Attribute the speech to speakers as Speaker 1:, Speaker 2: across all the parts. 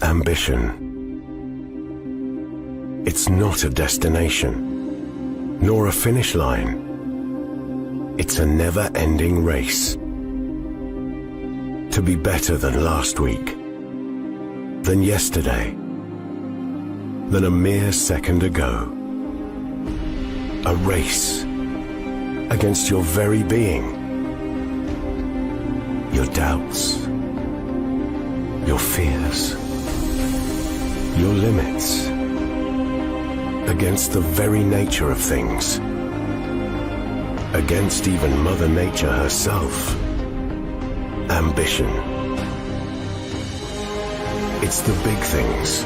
Speaker 1: Ambition. It's not a destination, nor a finish line. It's a never-ending race. To be better than last week, than yesterday, than a mere second ago. A race against your very being, your doubts, your fears, your limits, against the very nature of things, against even Mother Nature herself. Ambition. It's the big things,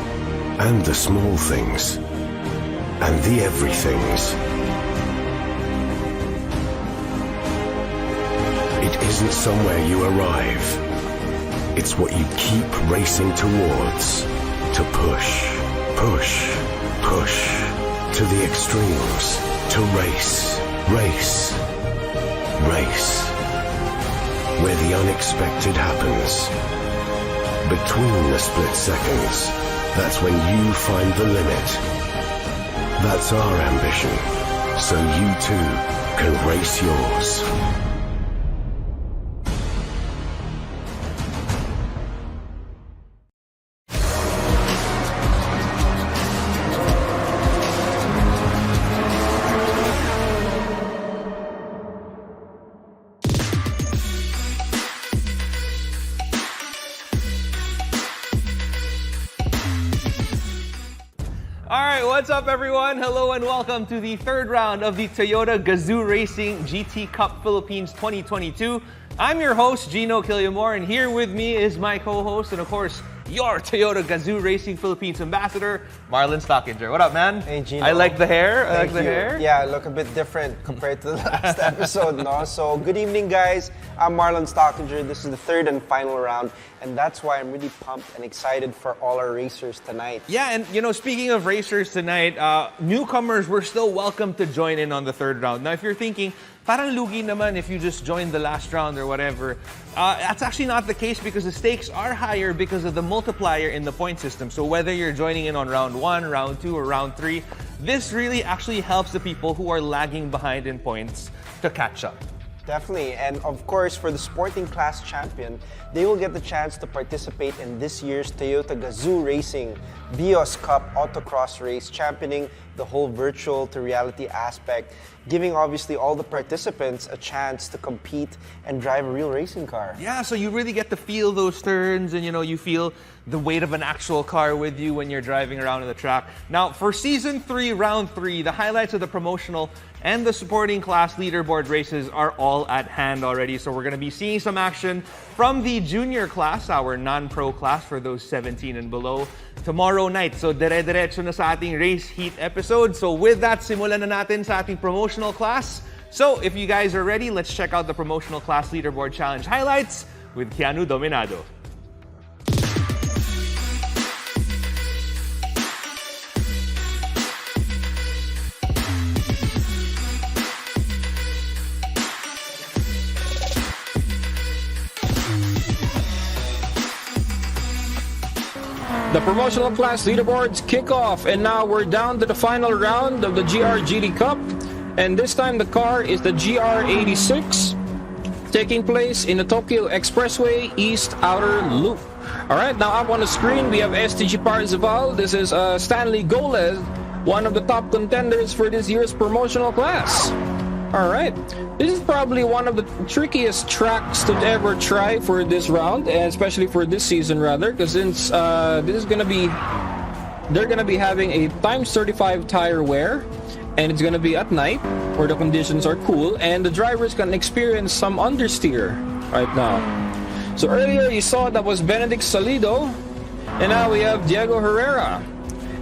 Speaker 1: and the small things, and the everythings. It isn't somewhere you arrive. It's what you keep racing towards. To push, push, push, to the extremes, to race, race, race. where the unexpected happens. Between the split seconds, that's when you find the limit. That's our ambition, so you too can race yours.
Speaker 2: Alright, what's up everyone? Hello and welcome to the third round of the Toyota Gazoo Racing GT Cup Philippines 2022. I'm your host, Gino Killiamore, and here with me is my co-host and of course, your Toyota Gazoo Racing Philippines ambassador, Marlon Stockinger. What up, man?
Speaker 3: Hey, Gino.
Speaker 2: I like the hair.
Speaker 3: Thank you. Yeah, I look a bit different compared to the last episode, no? So, good evening, guys. I'm Marlon Stockinger. This is the third and final round, and that's why I'm really pumped and excited for all our racers tonight.
Speaker 2: Yeah, and you know, speaking of racers tonight, newcomers were still welcome to join in on the third round. Now, if you're thinking, parang lugi naman if you just joined the last round or whatever, that's actually not the case because the stakes are higher because of the multiplier in the point system. So whether you're joining in on round 1, round 2, or round 3, this really actually helps the people who are lagging behind in points to catch up.
Speaker 3: Definitely, and of course, for the sporting class champion, they will get the chance to participate in this year's Toyota Gazoo Racing Vios Cup Autocross race, championing the whole virtual to reality aspect, giving obviously all the participants a chance to compete and drive a real racing car.
Speaker 2: Yeah, so you really get to feel those turns and you know, you feel the weight of an actual car with you when you're driving around on the track. Now, for Season 3, Round 3, the highlights of the promotional and the supporting class leaderboard races are all at hand already. So we're going to be seeing some action from the junior class, our non-pro class for those 17 and below, tomorrow night. So dire-diretso na sa ating race heat episode. So with that, simulan na natin sa ating promotional class. So if you guys are ready, let's check out the promotional class leaderboard challenge highlights with Keanu Dominado.
Speaker 4: The promotional class leaderboards kick off, and now we're down to the final round of the GRGD Cup. And this time the car is the GR86, taking place in the Tokyo Expressway East Outer Loop. Alright, now up on the screen we have STG Parzival. This is Stanley Golez, one of the top contenders for this year's promotional class. Alright, this is probably one of the trickiest tracks to ever try for this round, and especially for this season rather, because since this is gonna be, they're gonna be having a times 35 tire wear, and it's gonna be at night where the conditions are cool, and the drivers can experience some understeer right now. So earlier you saw that was Benedict Salido, and now we have Diego Herrera,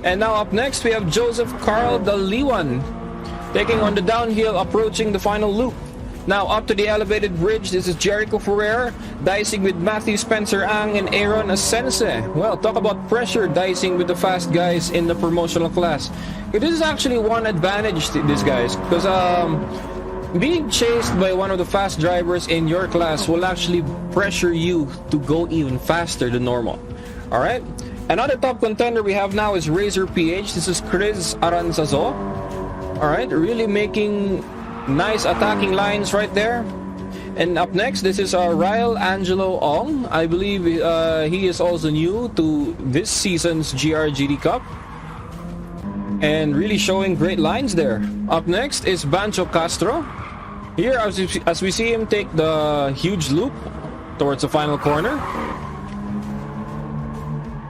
Speaker 4: and now up next we have Joseph Carl Daliwan, taking on the downhill, approaching the final loop. Now up to the elevated bridge, this is Jericho Ferrer, dicing with Matthew Spencer Ang and Aaron Asense. Well, talk about pressure dicing with the fast guys in the promotional class. This is actually one advantage to these guys, because being chased by one of the fast drivers in your class will actually pressure you to go even faster than normal. Alright? Another top contender we have now is Razor PH. This is Chris Aranzazo. Alright, really making nice attacking lines right there. And up next, this is Ryle Angelo Ong. I believe he is also new to this season's GRGD Cup, and really showing great lines there. Up next is Bancho Castro. Here, as we see him take the huge loop towards the final corner.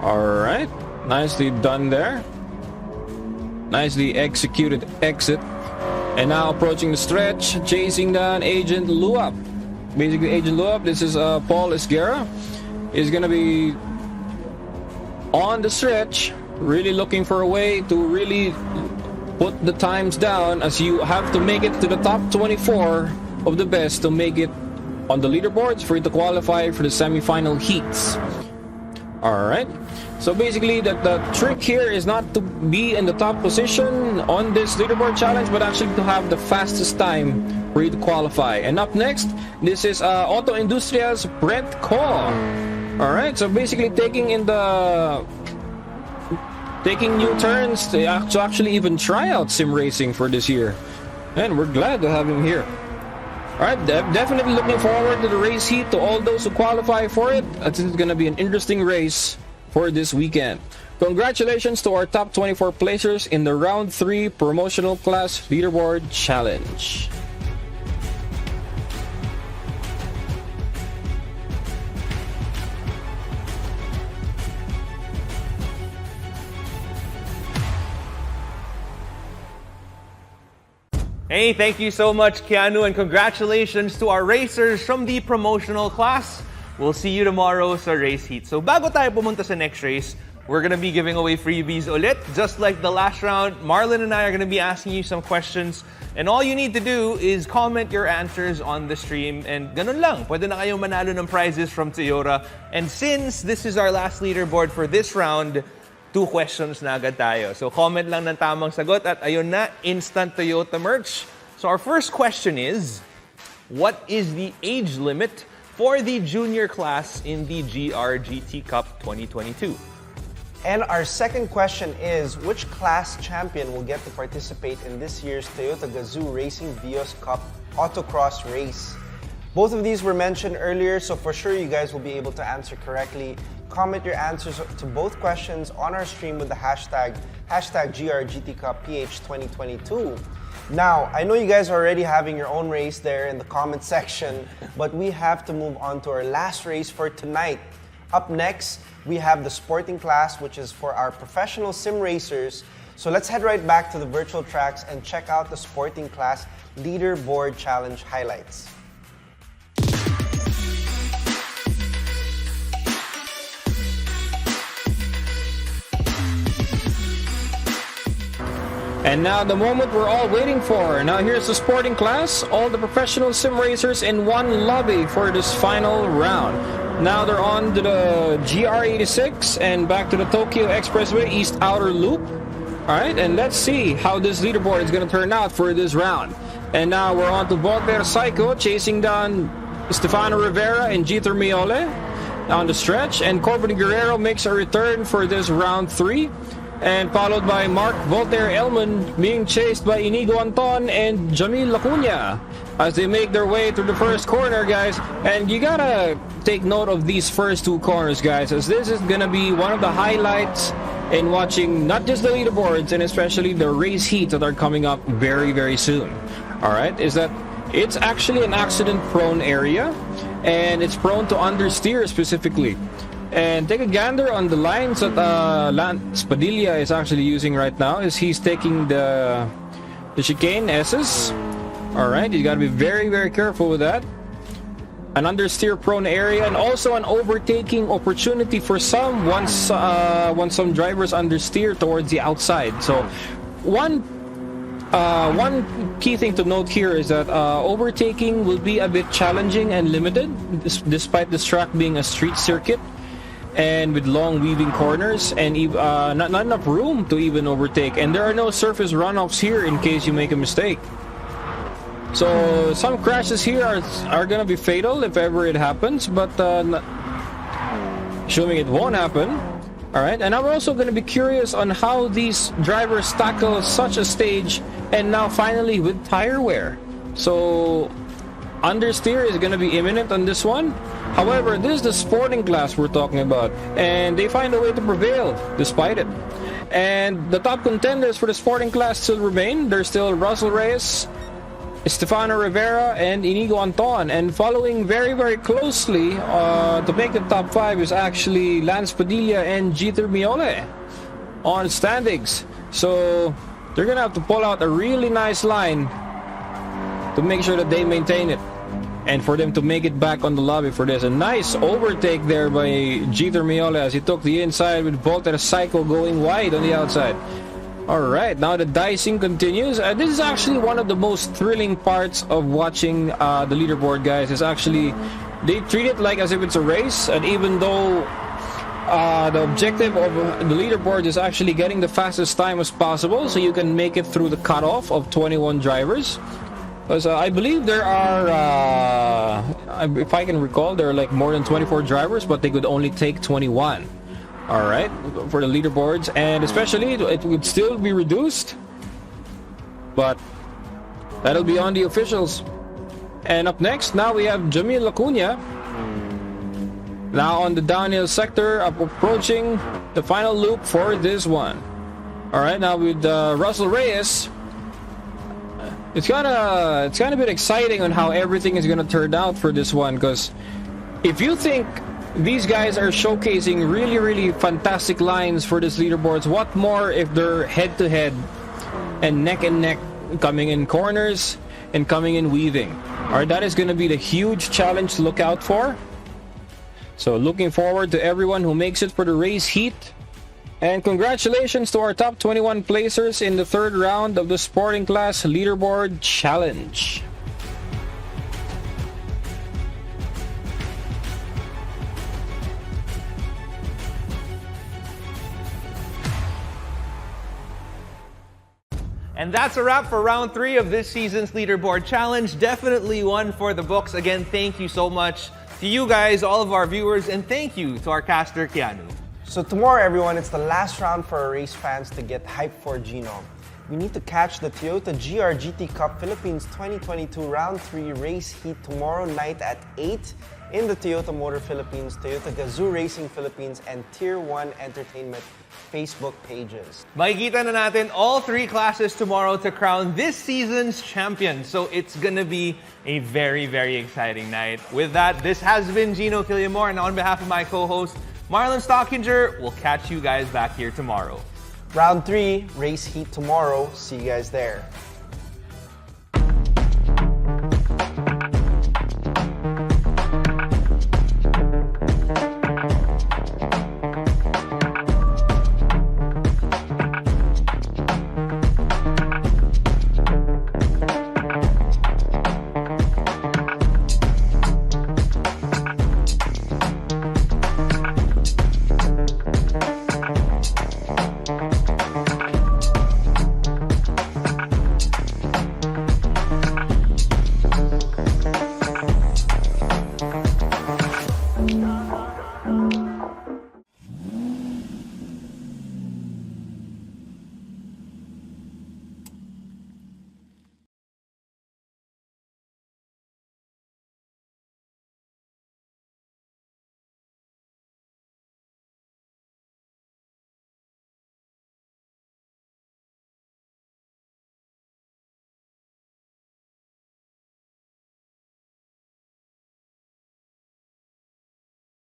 Speaker 4: Alright, nicely done there. Nicely executed exit. And now approaching the stretch, chasing down Agent Luap. Basically, Agent Luap, this is Paul Esguerra, is going to be on the stretch, really looking for a way to really put the times down, as you have to make it to the top 24 of the best to make it on the leaderboards for you to qualify for the semi-final heats. Alright, so basically the trick here is not to be in the top position on this leaderboard challenge, but actually to have the fastest time for you to qualify. And up next, this is Auto Industria's Brent Ko. Alright, so basically taking new turns to actually even try out sim racing for this year. And we're glad to have him here. Alright, definitely looking forward to the race heat, to all those who qualify for it. It's going to be an interesting race for this weekend. Congratulations to our top 24 placers in the Round 3 Promotional Class Leaderboard Challenge.
Speaker 2: Hey, thank you so much, Keanu, and congratulations to our racers from the promotional class. We'll see you tomorrow sa race heat. So bago tayo pumunta sa next race, we're gonna be giving away freebies ulit. Just like the last round, Marlon and I are gonna be asking you some questions. And all you need to do is comment your answers on the stream. And ganun lang, pwede na kayong manalo ng prizes from Toyota. And since this is our last leaderboard for this round, 2 questions na agad tayo. So comment lang ng tamang sagot at ayun na, instant Toyota merch. So our first question is, what is the age limit for the junior class in the GRGT Cup 2022?
Speaker 3: And our second question is, which class champion will get to participate in this year's Toyota Gazoo Racing Vios Cup Autocross race? Both of these were mentioned earlier, so for sure you guys will be able to answer correctly. Comment your answers to both questions on our stream with the hashtag GRGTCupPH2022. Now, I know you guys are already having your own race there in the comment section, but we have to move on to our last race for tonight. Up next, we have the sporting class, which is for our professional sim racers. So let's head right back to the virtual tracks and check out the sporting class leaderboard challenge highlights.
Speaker 4: And now the moment we're all waiting for. Now here's the sporting class, all the professional sim racers in one lobby for this final round. Now they're on to the GR86 and back to the Tokyo Expressway East Outer Loop. Alright, and let's see how this leaderboard is going to turn out for this round. And now we're on to Voltaire Psycho chasing down Stefano Rivera and Jeter Miole on the stretch. And Corbin Guerrero makes a return for this round 3. And followed by Mark Voltaire Elman being chased by Inigo Anton and Jamil Lacuna as they make their way through the first corner, guys. And you gotta take note of these first 2 corners, guys, as this is gonna be one of the highlights in watching not just the leaderboards and especially the race heats that are coming up very, very soon. Alright, is that it's actually an accident-prone area and it's prone to understeer specifically. And take a gander on the lines that Lance Padilla is actually using right now as he's taking the chicane S's. Alright, you gotta be very, very careful with that. An understeer prone area and also an overtaking opportunity for some once some drivers understeer towards the outside. So one key thing to note here is that overtaking will be a bit challenging and limited despite this track being a street circuit and with long weaving corners and not enough room to even overtake, and there are no surface runoffs here in case you make a mistake. So some crashes here are gonna be fatal if ever it happens, but assuming it won't happen. Alright, and I'm also gonna be curious on how these drivers tackle such a stage and now finally with tire wear. So understeer is gonna be imminent on this one. However, this is the sporting class we're talking about, and they find a way to prevail despite it. And the top contenders for the sporting class still remain. There's still Russell Reyes, Stefano Rivera, and Inigo Anton. And following very, very closely to make the top 5 is actually Lance Padilla and Jeter Miole on standings. So they're gonna have to pull out a really nice line to make sure that they maintain it. And for them to make it back on the lobby for this. A nice overtake there by Jeter Miole as he took the inside with Voltaire Psycho going wide on the outside. Alright, now the dicing continues. This is actually one of the most thrilling parts of watching the leaderboard, guys. Is actually, they treat it like as if it's a race, and even though the objective of the leaderboard is actually getting the fastest time as possible so you can make it through the cutoff of 21 drivers. Because I believe there are, if I can recall, there are like more than 24 drivers, but they could only take 21. All right, for the leaderboards, and especially it would still be reduced, but that'll be on the officials. And up next, now we have Jamil Acuna. Now on the downhill sector, approaching the final loop for this one. All right, now with Russell Reyes, it's kind of bit exciting on how everything is gonna turn out for this one. Because if you think these guys are showcasing really fantastic lines for this leaderboards, what more if they're head-to-head and neck, coming in corners and coming in weaving. Alright, that is going to be the huge challenge to look out for. So looking forward to everyone who makes it for the race heat. And congratulations to our top 21 placers in the third round of the Sporting Class Leaderboard Challenge.
Speaker 2: And that's a wrap for round 3 of this season's Leaderboard Challenge. Definitely one for the books. Again, thank you so much to you guys, all of our viewers, and thank you to our caster, Keanu.
Speaker 3: So tomorrow, everyone, it's the last round for our race fans to get hyped for Gino. We need to catch the Toyota GR Cup Philippines 2022 Round 3 race heat tomorrow night at 8 in the Toyota Motor Philippines, Toyota Gazoo Racing Philippines, and Tier 1 Entertainment Facebook pages.
Speaker 2: Makikita na natin all 3 classes tomorrow to crown this season's champion. So it's gonna be a very exciting night. With that, this has been Gino Killiamore, and on behalf of my co-host, Marlon Stockinger, we'll catch you guys back here tomorrow.
Speaker 3: Round 3, race heat tomorrow. See you guys there.